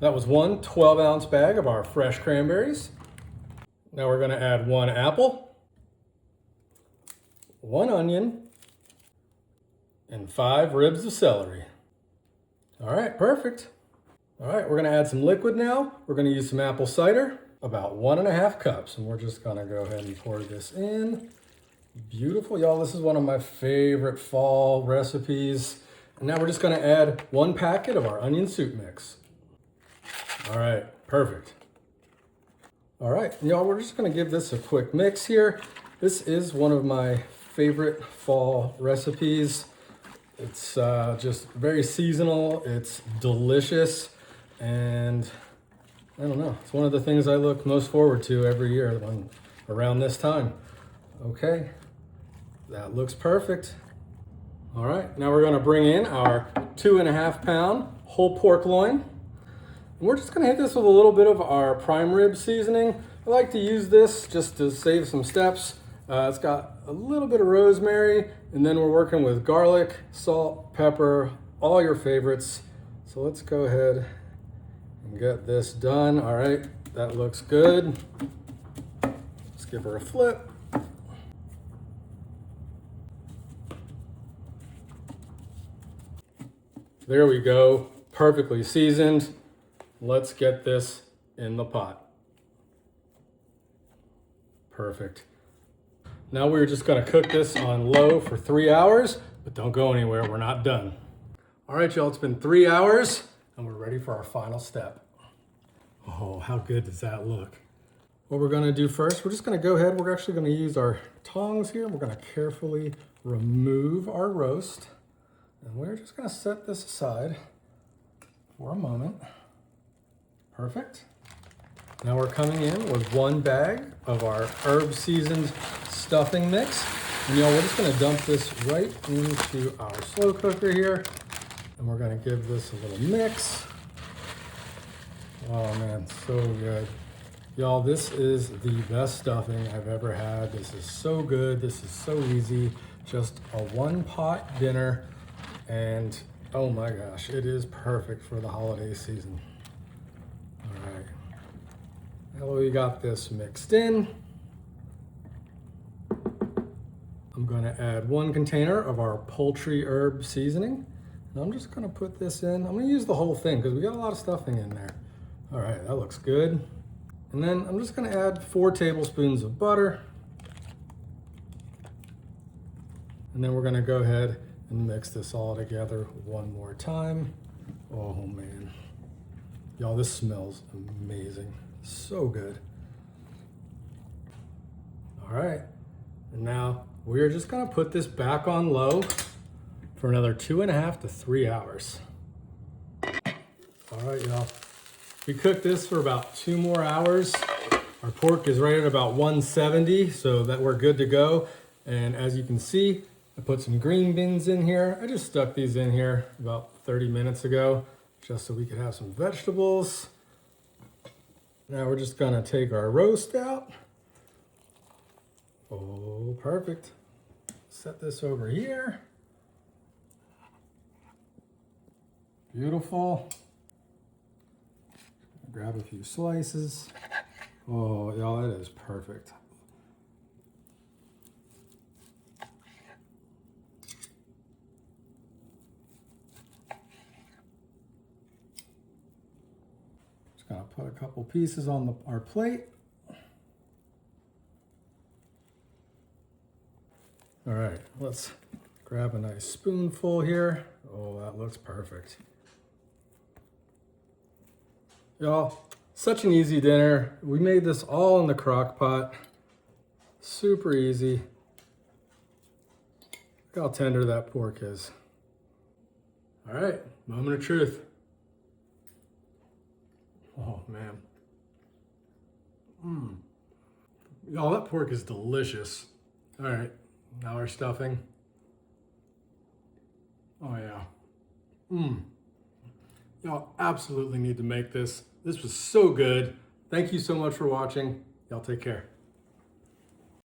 That was one 12-ounce bag of our fresh cranberries. Now we're gonna add 1 apple, 1 onion, and 5 ribs of celery. All right, perfect. All right, we're gonna add some liquid now. We're gonna use some apple cider, about 1.5 cups, and we're just gonna go ahead and pour this in. Beautiful, y'all. This is one of my favorite fall recipes. And now we're just gonna add 1 packet of our onion soup mix. All right, perfect. All right, y'all, we're just gonna give this a quick mix here. This is one of my favorite fall recipes. It's just very seasonal, it's delicious, and I don't know, it's one of the things I look most forward to every year around this time. Okay, that looks perfect. All right, now we're gonna bring in our 2.5 pound whole pork loin. And we're just gonna hit this with a little bit of our prime rib seasoning. I like to use this just to save some steps. It's got a little bit of rosemary, and then we're working with garlic, salt, pepper, all your favorites. So let's go ahead and get this done. All right, that looks good. Let's give her a flip. There we go, perfectly seasoned. Let's get this in the pot. Perfect. Now we're just gonna cook this on low for 3 hours, but don't go anywhere, we're not done. All right, y'all, it's been 3 hours and we're ready for our final step. Oh, how good does that look? What we're gonna do first, we're just gonna go ahead, we're actually gonna use our tongs here. We're gonna carefully remove our roast, and we're just gonna set this aside for a moment. Perfect. Now we're coming in with 1 bag of our herb seasoned stuffing mix. And y'all, we're just gonna dump this right into our slow cooker here. And we're gonna give this a little mix. Oh man, so good. Y'all, this is the best stuffing I've ever had. This is so good, this is so easy. Just a 1-pot dinner. And oh my gosh, it is perfect for the holiday season. All right, now we got this mixed in. I'm gonna add 1 container of our poultry herb seasoning. And I'm just gonna put this in. I'm gonna use the whole thing because we got a lot of stuffing in there. All right, that looks good. And then I'm just gonna add 4 tablespoons of butter. And then we're gonna go ahead and mix this all together one more time. Oh man. Y'all, this smells amazing. So good. All right, and now we're just gonna put this back on low for another 2.5 to 3 hours. All right, y'all. We cooked this for about 2 more hours. Our pork is right at about 170, so that we're good to go. And as you can see, I put some green beans in here. I just stuck these in here about 30 minutes ago, just so we could have some vegetables. Now we're just gonna take our roast out. Oh, perfect. Set this over here. Beautiful. Grab a few slices. Oh, y'all, that is perfect. Just gonna put a couple pieces on our plate. All right, let's grab a nice spoonful here. Oh, that looks perfect. Y'all, such an easy dinner. We made this all in the crock pot. Super easy. Look how tender that pork is. All right, moment of truth. Oh man. Y'all, that pork is delicious. All right, now our stuffing. Oh yeah. Y'all absolutely need to make this. This was so good. Thank you so much for watching. Y'all take care.